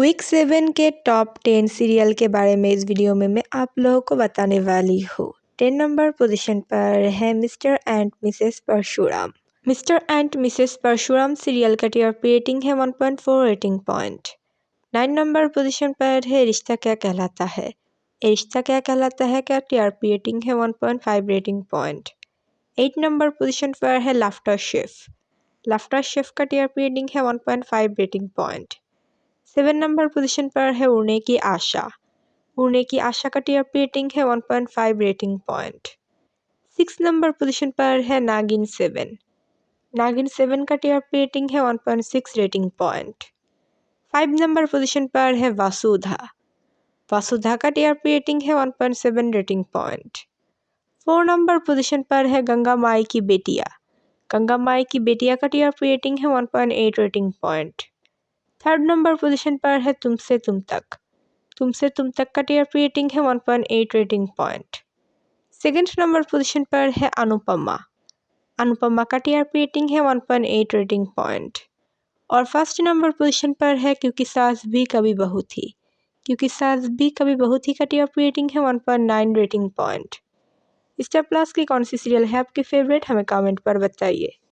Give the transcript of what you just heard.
Week 7 के top 10 serial के बारे में इस वीडियो में मैं आप लोगों को बताने वाली हूँ। 10 नंबर पोजीशन पर है mister and missus Parshuram. Mister and missus Parshuram serial का टीआरपी रेटिंग है 1.4 रेटिंग पॉइंट। 9 नंबर पोजीशन पर है रिश्ता क्या कहलाता है। ये रिश्ता क्या कहलाता है का टीआरपी रेटिंग है 1.5 रेटिंग पॉइंट। 8 नंबर पोजीशन पर है लाफ्टर शेफ। लाफ्टर शेफ का टीआरपी रेटिंग है 1.5 रेटिंग पॉइंट। 7 नंबर पोजीशन पर है उड़ने की आशा। उड़ने की आशा का टीआरपी रेटिंग है 1.5 रेटिंग पॉइंट। 6 नंबर पोजीशन पर है नागिन 7। नागिन 7 का टीआरपी रेटिंग है 1.6 रेटिंग पॉइंट। 5 नंबर पोजीशन पर है वासुधा। वासुधा का टीआरपी रेटिंग है 1.7 रेटिंग पॉइंट। 4 नंबर पोजीशन पर है गंगा माई की बेटिया। गंगा माई की बेटिया का टीआरपी रेटिंग है 1.8 rating point. 3rd number position पर है तुमसे तुम तक। तुमसे तुम तक का टीआरपी रेटिंग है 1.8 rating point. 2nd number position पर है अनुपमा। अनुपमा का टीआरपी रेटिंग है 1.8 रेटिंग पॉइंट। और 1st नंबर पोजीशन पर है क्योंकि सास भी कभी बहू थी। क्योंकि सास भी कभी बहू थी का टीआरपी रेटिंग है 1.9 रेटिंग पॉइंट। स्टार प्लस की कौन सी सीरियल है आपकी फेवरेट, हमें कमेंट पर बताइए।